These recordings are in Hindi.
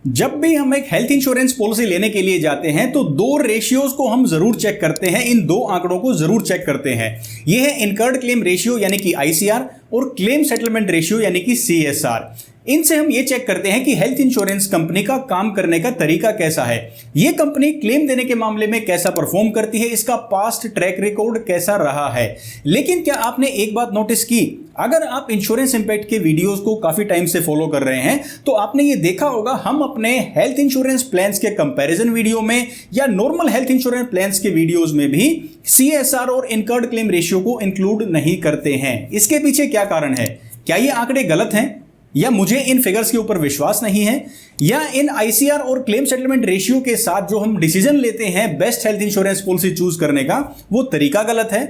जब भी हम एक हेल्थ इंश्योरेंस पॉलिसी लेने के लिए जाते हैं तो दो रेशियोज को हम जरूर चेक करते हैं। इन दो आंकड़ों को जरूर चेक करते हैं। यह है इनकर्ड क्लेम रेशियो यानी कि आईसीआर और क्लेम सेटलमेंट रेशियो यानी कि सीएसआर। इनसे हम ये चेक करते हैं कि हेल्थ इंश्योरेंस कंपनी का काम करने का तरीका कैसा है, ये कंपनी क्लेम देने के मामले में कैसा परफॉर्म करती है, इसका पास्ट ट्रैक रिकॉर्ड कैसा रहा है। लेकिन क्या आपने एक बात नोटिस की, अगर आप इंश्योरेंस इंपैक्ट के वीडियोस को काफी टाइम से फॉलो कर रहे हैं तो आपने ये देखा होगा हम अपने हेल्थ इंश्योरेंस प्लान्स के कंपैरिजन वीडियो में या नॉर्मल हेल्थ इंश्योरेंस प्लान्स के वीडियोस में भी सीएसआर और इनकर्ड क्लेम रेशियो को इंक्लूड नहीं करते हैं। इसके पीछे क्या कारण है? क्या ये आंकड़े गलत हैं, या मुझे इन फिगर्स के ऊपर विश्वास नहीं है, या इन आईसीआर और क्लेम सेटलमेंट रेशियो के साथ जो हम डिसीजन लेते हैं best health insurance policy choose करने का वो तरीका गलत है?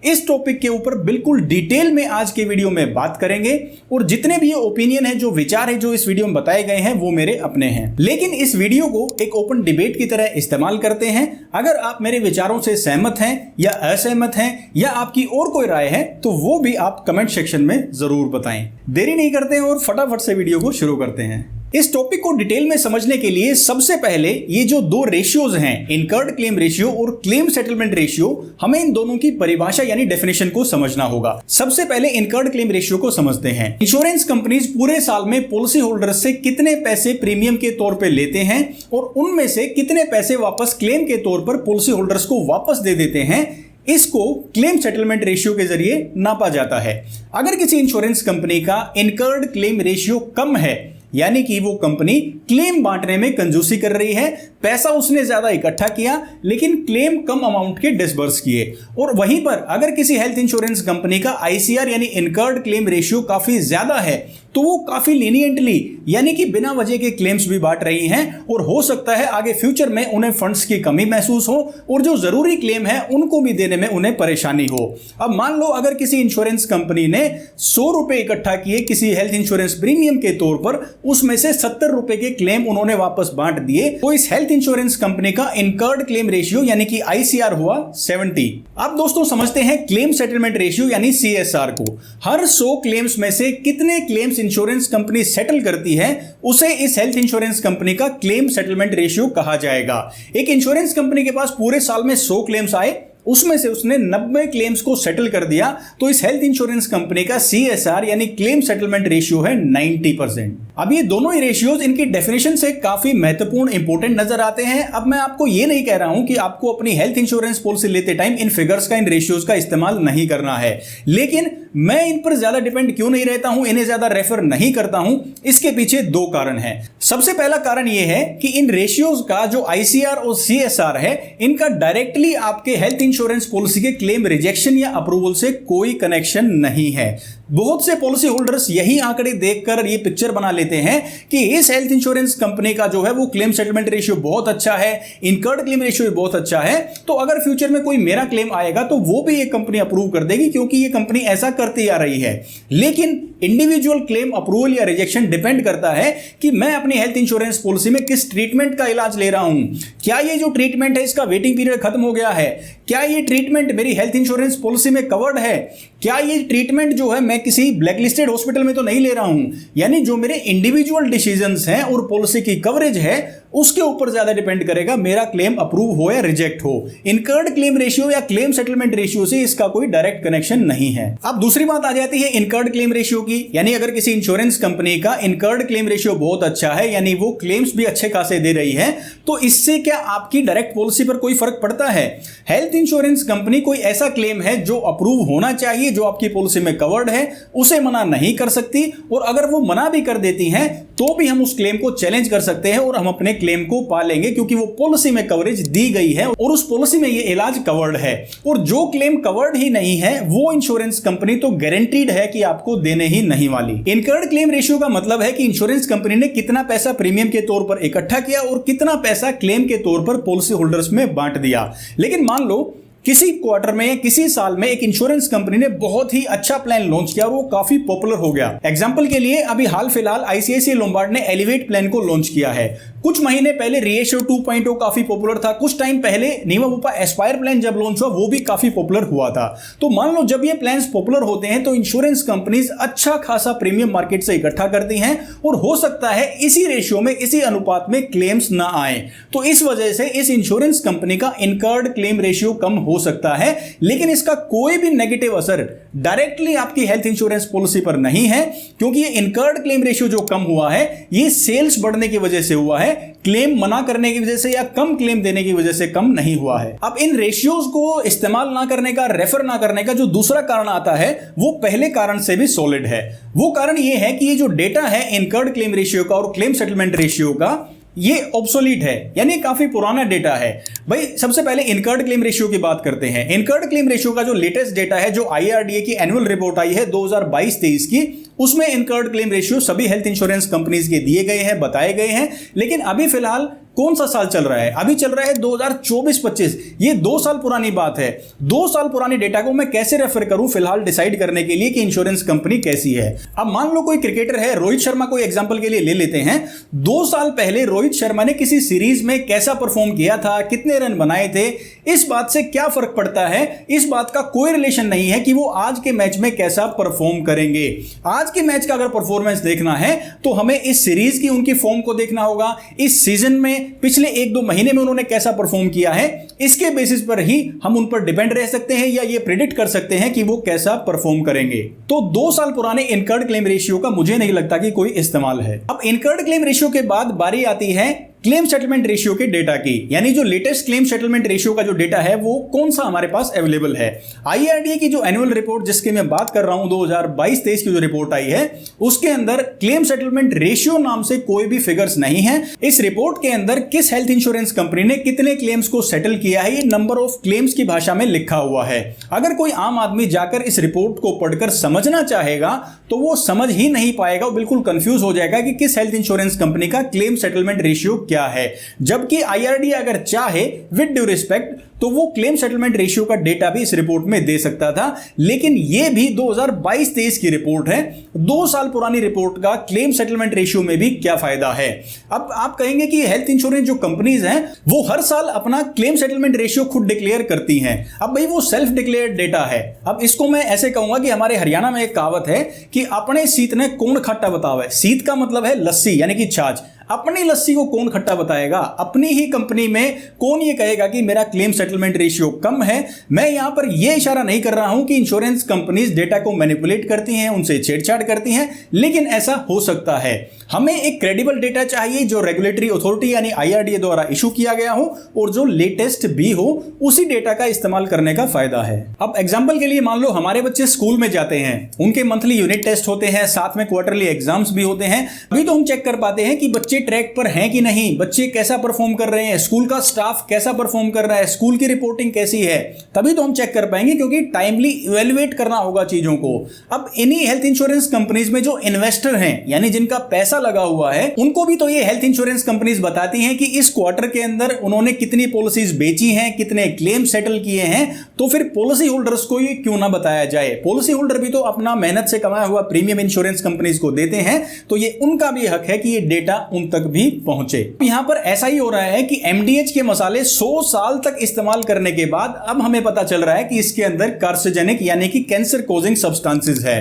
इस टॉपिक के ऊपर बिल्कुल डिटेल में आज के वीडियो में बात करेंगे और जितने भी ये ओपिनियन है, जो विचार है जो इस वीडियो में बताए गए हैं वो मेरे अपने हैं, लेकिन इस वीडियो को एक ओपन डिबेट की तरह इस्तेमाल करते हैं। अगर आप मेरे विचारों से सहमत हैं या असहमत हैं या आपकी और कोई राय है तो वो भी आप कमेंट सेक्शन में जरूर बताएं। देरी नहीं करते हैं और फटाफट से वीडियो को शुरू करते हैं। इस टॉपिक को डिटेल में समझने के लिए सबसे पहले ये जो दो रेशियोज हैं, इनकर्ड क्लेम रेशियो और क्लेम सेटलमेंट रेशियो, हमें इन दोनों की परिभाषा यानी डेफिनेशन को समझना होगा। सबसे पहले इनकर्ड क्लेम रेशियो को समझते हैं। इंश्योरेंस कंपनीज पूरे साल में पॉलिसी होल्डर से कितने पैसे प्रीमियम के तौर पर लेते हैं और उनमें से कितने पैसे वापस क्लेम के तौर पर पॉलिसी होल्डर्स को वापस दे देते हैं, इसको क्लेम सेटलमेंट रेशियो के जरिए नापा जाता है। अगर किसी इंश्योरेंस कंपनी का इनकर्ड क्लेम रेशियो कम है, यानी कि वो कंपनी क्लेम बांटने में कंजूसी कर रही है, पैसा उसने ज्यादा इकट्ठा किया लेकिन क्लेम कम अमाउंट के डिसबर्स किए, और वहीं पर अगर किसी हेल्थ इंश्योरेंस कंपनी का आईसीआर यानी इनकर्ड क्लेम रेशियो काफी ज्यादा है तो वो काफी लीनियंटली यानी कि बिना वजह के क्लेम्स भी बांट रही हैं और हो सकता है आगे फ्यूचर में उन्हें फंड्स की कमी महसूस हो और जो जरूरी क्लेम है उनको भी देने में उन्हें परेशानी हो। अब मान लो अगर किसी इंश्योरेंस कंपनी ने 100 रुपए इकट्ठा किए किसी हेल्थ इंश्योरेंस प्रीमियम के तौर पर, उसमें से 70 रुपए के क्लेम उन्होंने वापस बांट दिए, तो इस हेल्थ इंश्योरेंस कंपनी का इनकर्ड क्लेम रेशियो यानी कि आईसीआर हुआ 70। अब दोस्तों समझते हैं क्लेम सेटलमेंट रेशियो यानी सीएसआर को। हर 100 क्लेम्स में से कितने क्लेम्स इंश्योरेंस कंपनी सेटल करती है उसे इस हेल्थ इंश्योरेंस कंपनी का क्लेम सेटलमेंट रेशियो कहा जाएगा। एक इंश्योरेंस कंपनी के पास पूरे साल में 100 क्लेम्स आए, उसमें से उसने 90 क्लेम्स को सेटल कर दिया, तो इस हेल्थ इंश्योरेंस कंपनी का सीएसआर यानी क्लेम सेटलमेंट रेशियो है 90%। अब ये दोनों ही रेशियोज इनकी डेफिनेशन से काफी महत्वपूर्ण इंपॉर्टेंट नजर आते हैं। अब मैं आपको ये नहीं कह रहा हूं कि आपको अपनी हेल्थ इंश्योरेंस पॉलिसी लेते टाइम इन फिगर्स का, इन रेशियोज का इस्तेमाल नहीं करना है, लेकिन मैं इन पर ज्यादा डिपेंड क्यों नहीं रहता हूं, इन्हें ज्यादा रेफर नहीं करता हूं, इसके पीछे दो कारण हैं। सबसे पहला कारण यह है कि इन रेशियोज का जो आईसीआर और सीएसआर है, इनका डायरेक्टली आपके हेल्थ इंश्योरेंस पॉलिसी के क्लेम रिजेक्शन या अप्रूवल से कोई कनेक्शन नहीं है। बहुत से पॉलिसी होल्डर्स यही आंकड़े देखकर ये पिक्चर बना लेते हैं कि इस हेल्थ इंश्योरेंस कंपनी का जो है वो क्लेम सेटलमेंट रेशियो बहुत अच्छा है, इनकर्ड क्लेम रेशियो बहुत अच्छा है, तो अगर फ्यूचर में कोई मेरा क्लेम आएगा तो वो भी ये कंपनी अप्रूव कर देगी क्योंकि ये कंपनी ऐसा करती आ रही है। लेकिन इंडिविजुअल क्लेम अप्रूवल या रिजेक्शन डिपेंड करता है कि मैं अपनी हेल्थ इंश्योरेंस पॉलिसी में किस ट्रीटमेंट का इलाज ले रहा हूं। क्या ये जो ट्रीटमेंट है इसका वेटिंग पीरियड खत्म हो गया है? क्या ये ट्रीटमेंट मेरी हेल्थ इंश्योरेंस पॉलिसी में कवर्ड है? क्या ये ट्रीटमेंट जो है मैं किसी ब्लैकलिस्टेड हॉस्पिटल में तो नहीं ले रहा हूं? यानी जो मेरे इंडिविजुअल डिसीजंस हैं और पॉलिसी की कवरेज है उसके ऊपर ज्यादा डिपेंड करेगा मेरा क्लेम अप्रूव हो या रिजेक्ट हो। इनकर्ड क्लेम रेशियो या क्लेम सेटलमेंट रेशियो से इसका कोई डायरेक्ट कनेक्शन नहीं है। अब दूसरी बात आ जाती है इनकर्ड क्लेम रेशियो की, यानी अगर किसी इंश्योरेंस कंपनी का इनकर्ड क्लेम रेशियो बहुत अच्छा है, यानी वो क्लेम्स भी अच्छे खासे दे रही है, तो इससे क्या आपकी डायरेक्ट पॉलिसी पर कोई फर्क पड़ता है? हेल्थ इंश्योरेंस कंपनी कोई ऐसा क्लेम है जो अप्रूव होना चाहिए, जो आपकी पॉलिसी में कवर्ड है, उसे मना नहीं कर सकती, और अगर वो मना भी कर देती हैं तो भी हम उस क्लेम को चैलेंज कर सकते हैं और हम अपने क्लेम को पा लेंगे क्योंकि वो पॉलिसी में कवरेज दी गई है और उस पॉलिसी में ये इलाज कवर्ड है। और जो क्लेम कवर्ड ही नहीं है वो इंश्योरेंस कंपनी तो गारंटीड है कि आपको देने ही नहीं वाली। इनकर्ड क्लेम रेशियो का मतलब है कि इंश्योरेंस कंपनी ने कितना पैसा प्रीमियम के तौर पर इकट्ठा किया और कितना पैसा क्लेम के तौर पर पॉलिसी होल्डर्स में बांट दिया। लेकिन मान लो किसी क्वार्टर में या किसी साल में एक इंश्योरेंस कंपनी ने बहुत ही अच्छा प्लान लॉन्च किया और वो काफी पॉपुलर हो गया। एग्जांपल के लिए अभी हाल फिलहाल आईसीआईसीआई लोम्बार्ड ने एलिवेट प्लान को लॉन्च किया है। कुछ महीने पहले रीएश्योर 2.0 काफी पॉपुलर था। कुछ टाइम पहले नीमा बुपा एस्पायर प्लान जब लॉन्च हुआ वो भी काफी पॉपुलर हुआ था। तो मान लो जब ये प्लान्स पॉपुलर होते हैं तो इंश्योरेंस कंपनीज अच्छा खासा प्रीमियम मार्केट से इकट्ठा करती हैं और हो सकता है इसी रेशियो में, इसी अनुपात में क्लेम्स ना आए। तो इस वजह से इस इंश्योरेंस कंपनी का इनकर्ड क्लेम रेशियो कम हो सकता है, लेकिन इसका कोई भी नेगेटिव असर डायरेक्टली आपकी हेल्थ इंश्योरेंस पॉलिसी पर नहीं है, क्योंकि ये इनकर्ड क्लेम रेशियो जो कम हुआ है ये सेल्स बढ़ने की वजह से हुआ है, क्लेम मना करने की वजह से या कम क्लेम देने की वजह से कम नहीं हुआ है। अब इन रेशियोज को इस्तेमाल ना करने का, रेफर ना करने का जो दूसरा कारण आता है वो पहले कारण से भी सॉलिड है। वो कारण ये है कि ये जो डेटा है इनकर्ड क्लेम रेशियो का और क्लेम सेटलमेंट रेशियो का, ये ऑब्सोलीट है, यानी काफी पुराना डेटा है। भाई सबसे पहले इनकर्ड क्लेम रेशियो की बात करते हैं। इनकर्ड क्लेम रेशियो का जो लेटेस्ट डेटा है, जो आईआरडीए की एनुअल रिपोर्ट आई है 2022-23 की, उसमें इनकर्ड क्लेम रेशियो सभी हेल्थ इंश्योरेंस कंपनीज के दिए गए हैं, बताए गए हैं। लेकिन अभी फिलहाल कौन सा साल चल रहा है? अभी चल रहा है 2024-25। ये 2 साल पुरानी बात है। 2 साल पुरानी डेटा को मैं कैसे रेफर करूं फिलहाल डिसाइड करने के लिए कि इंश्योरेंस कंपनी कैसी है? अब मान लो कोई क्रिकेटर है, रोहित शर्मा को एग्जांपल के लिए ले लेते हैं। 2 साल पहले रोहित शर्मा ने किसी सीरीज में कैसा परफॉर्म किया था, कितने रन बनाए थे, इस बात से क्या फर्क पड़ता है? इस बात का कोई रिलेशन नहीं है कि वो आज के मैच में कैसा परफॉर्म करेंगे। आज के मैच का अगर परफॉर्मेंस देखना है तो हमें इस सीरीज की उनकी फॉर्म को देखना होगा, इस सीजन में पिछले 1-2 महीने में उन्होंने कैसा परफॉर्म किया है, इसके बेसिस पर ही हम उन पर डिपेंड रह सकते हैं या ये प्रेडिक्ट कर सकते हैं कि वो कैसा परफॉर्म करेंगे। तो 2 साल पुराने इनकर्ड क्लेम रेशियो का मुझे नहीं लगता कि कोई इस्तेमाल है। अब इनकर्ड क्लेम रेशियो के बाद बारी आती है क्लेम सेटलमेंट रेशियो के डेटा की, यानी जो लेटेस्ट क्लेम सेटलमेंट रेशियो का जो डेटा है वो कौन सा हमारे पास अवेलेबल है। आईआरडीए की जो एनुअल रिपोर्ट जिसके मैं बात कर रहा हूं 2022-23 की जो रिपोर्ट आई है, उसके अंदर क्लेम सेटलमेंट रेशियो नाम से कोई भी फिगर्स नहीं है। इस रिपोर्ट के अंदर किस हेल्थ इंश्योरेंस कंपनी ने कितने क्लेम्स को सेटल किया है, ये नंबर ऑफ क्लेम्स की भाषा में लिखा हुआ है। अगर कोई आम आदमी जाकर इस रिपोर्ट को पढ़कर समझना चाहेगा तो वो समझ ही नहीं पाएगा, वो बिल्कुल कंफ्यूज हो जाएगा कि किस हेल्थ इंश्योरेंस कंपनी का क्लेम सेटलमेंट रेशियो क्या है। जबकि आईआरडीए अगर चाहे विद ड्यू रिस्पेक्ट तो वो क्लेम सेटलमेंट रेशियो का डेटा भी इस रिपोर्ट में दे सकता था, लेकिन ये भी 2022-23 की रिपोर्ट है। 2 साल पुरानी रिपोर्ट का क्लेम सेटलमेंट रेशियो में भी क्या फायदा है। अब आप कहेंगे कि हेल्थ इंश्योरेंस जो कंपनीज हैं वो हर साल अपना क्लेम सेटलमेंट रेशियो खुद डिक्लेयर करती हैं। अब भाई वो सेल्फ डिक्लेयर्ड डेटा है। अब इसको मैं ऐसे कहूंगा कि हमारे हरियाणा में एक कहावत है कि अपने सीत ने कौन खट्टा बतावे। सीत का मतलब है लस्सी यानी कि छाछ। अपनी लस्सी को कौन खट्टा बताएगा? अपनी ही कंपनी में कौन ये कहेगा कि मेरा क्लेम सेटलमेंट रेशियो कम है। मैं यहां पर यह इशारा नहीं कर रहा हूं कि इंश्योरेंस कंपनीज डेटा को मैनिपुलेट करती हैं, उनसे छेड़छाड़ करती हैं, लेकिन ऐसा हो सकता है। हमें एक क्रेडिबल डेटा चाहिए जो रेगुलेटरी अथॉरिटी यानी आईआरडीए द्वारा इशू किया गया हो और जो लेटेस्ट भी हो, उसी डेटा का इस्तेमाल करने का फायदा है। अब एग्जाम्पल के लिए मान लो हमारे बच्चे स्कूल में जाते हैं, उनके मंथली यूनिट टेस्ट होते हैं, साथ में क्वार्टरली एग्जाम्स भी होते हैं। अभी तो हम चेक कर पाते हैं कि बच्चे ट्रैक पर हैं कि नहीं, बच्चे कैसा परफॉर्म कर रहे हैं, स्कूल का स्टाफ कैसा परफॉर्म कर रहा है, स्कूल की रिपोर्टिंग कैसी है, तभी तो हम चेक कर पाएंगे, क्योंकि टाइमली इवैल्यूएट करना होगा चीजों को। अब इन्हीं हेल्थ इंश्योरेंस कंपनीज में जो इन्वेस्टर हैं, यानी जिनका पैसा लगा हुआ है, उनको भी तो ये हेल्थ इंश्योरेंस कंपनीज बताती हैं कि इस क्वार्टर के अंदर उन्होंने कितनी पॉलिसीज बेची हैं, कितने क्लेम सेटल किए हैं। तो फिर पॉलिसी होल्डर्स को ये क्यों ना बताया जाए? पॉलिसी होल्डर भी तो अपना मेहनत से कमाया हुआ प्रीमियम इंश्योरेंस कंपनीज को देते हैं, तो ये उनका भी हक है कि ये डेटा उन तक भी पहुंचे। यहां पर ऐसा ही हो रहा है कि एमडीएच के मसाले 100 साल तक इस्तेमाल करने के बाद अब हमें पता चल रहा है कि इसके अंदर कार्सिनोजेनिक यानी कि कैंसर कॉजिंग सब्सटेंसेस है।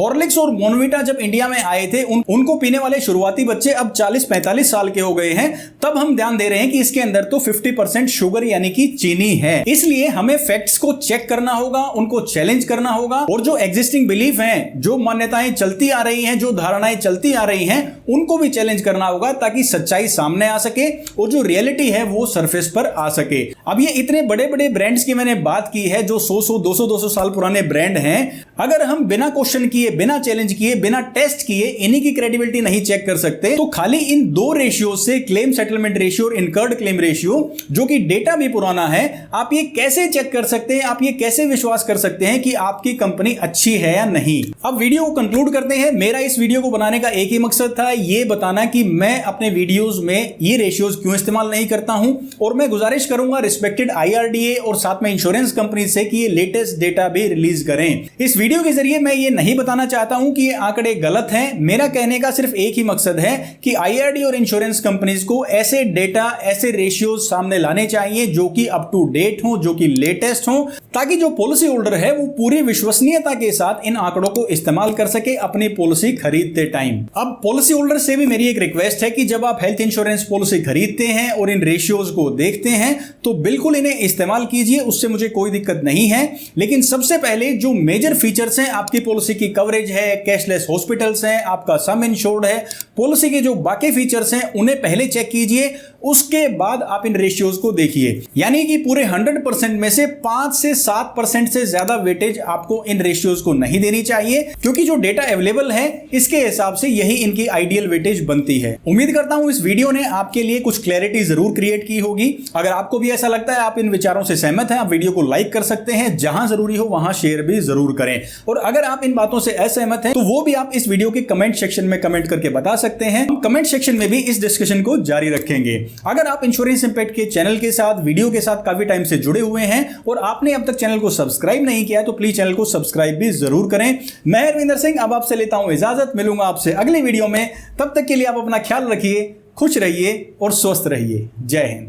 हॉर्लिक्स और बॉर्नविटा जब इंडिया में आए थे, उनको पीने वाले शुरुआती बच्चे अब 40-45 साल के हो गए हैं, तब हम ध्यान दे रहे हैं कि इसके अंदर तो 50% शुगर यानी कि चीनी है। इसलिए हमें फैक्ट्स को चेक करना होगा, उनको चैलेंज करना होगा, और जो एग्जिस्टिंग बिलीफ हैं, जो मान्यताएं चलती आ रही हैं, जो धारणाएं चलती आ रही हैं, उनको भी चैलेंज करना होगा ताकि सच्चाई सामने आ सके और जो रियलिटी है वो सरफेस पर आ सके। अब ये इतने बड़े बड़े ब्रांड्स की मैंने बात की है जो 100-200 साल पुराने ब्रांड हैं। अगर हम बिना क्वेश्चन किए, बिना चैलेंज किए, बिना टेस्ट किए इन्हीं की क्रेडिबिलिटी नहीं चेक कर सकते, तो खाली इन 2 रेशियो से, क्लेम सेटलमेंट रेशियो और इनकर्ड क्लेम रेशियो, जो कि डेटा भी पुराना है, आप ये कैसे चेक कर सकते हैं? आप ये कैसे विश्वास कर सकते हैं कि आपकी कंपनी अच्छी है या नहीं? अब वीडियो को कंक्लूड करते हैं। मेरा इस वीडियो को बनाने का एक ही मकसद था, ये बताना कि मैं मैं अपने वीडियोस में ये रेशियोज क्यों इस्तेमाल नहीं करता हूं, और मैं गुजारिश करूंगा रिस्पेक्टेड IRDA और साथ में इंश्योरेंस कंपनी से कि ये लेटेस्ट डेटा भी रिलीज करें। इस वीडियो के जरिए मैं ये नहीं बताना चाहता हूं कि ये आंकड़े गलत हैं। मेरा कहने का सिर्फ एक ही मकसद है कि IRDA और इंश्योरेंस कंपनीज को ऐसे डेटा, ऐसे रेशियोज सामने लाने चाहिए जो कि अप टू डेट हो, जो कि लेटेस्ट हो, ताकि जो पॉलिसी होल्डर है वो पूरी विश्वसनीयता के साथ इन आंकड़ों को इस्तेमाल कर सके अपनी पॉलिसी खरीदते टाइम। अब पॉलिसी होल्डर से भी मेरी एक रिक्वेस्ट है कि जब आप हेल्थ इंश्योरेंस पॉलिसी खरीदते हैं और इन रेशियोज को देखते हैं तो बिल्कुल इन्हें इस्तेमाल कीजिए, उससे मुझे कोई दिक्कत नहीं है। लेकिन सबसे पहले जो मेजर फीचर्स हैं, आपकी पॉलिसी की कवरेज है, कैशलेस हॉस्पिटल्स हैं, आपका सम इंश्योर्ड है, पॉलिसी के जो बाकी फीचर्स हैं उन्हें पहले चेक कीजिए, उसके बाद आप इन रेशियोज को देखिए। यानी कि पूरे 100% में से 5 से 7% से ज्यादा वेटेज आपको इन रेशियोज को नहीं देनी चाहिए, क्योंकि जो डेटा अवेलेबल है इसके हिसाब से यही इनकी आइडियल वेटेज बनती है। उम्मीद करता हूं इस वीडियो ने आपके लिए कुछ क्लैरिटी जरूर क्रिएट की होगी। अगर आपको भी ऐसा लगता है, आप इन विचारों से सहमत हैं, आप वीडियो को लाइक कर सकते हैं, जहां जरूरी हो वहां शेयर भी जरूर करें। और अगर आप इन बातों से असहमत हैं तो वो भी आप इस वीडियो के कमेंट सेक्शन में कमेंट करके बता सकते हैं। हम कमेंट सेक्शन में भी इस डिस्कशन को जारी रखेंगे। अगर आप इंश्योरेंस इंपैक्ट के चैनल के साथ, वीडियो के साथ काफी टाइम से जुड़े हुए हैं और आपने अब तक चैनल को सब्सक्राइब नहीं किया तो प्लीज चैनल को सब्सक्राइब भी जरूर करें। मैं रविंदर सिंह अब आपसे लेता हूं इजाजत, मिलूंगा आपसे अगली वीडियो में। तब तक के लिए आप अपना ख्याल रखिए, खुश रहिए और स्वस्थ रहिए। जय हिंद।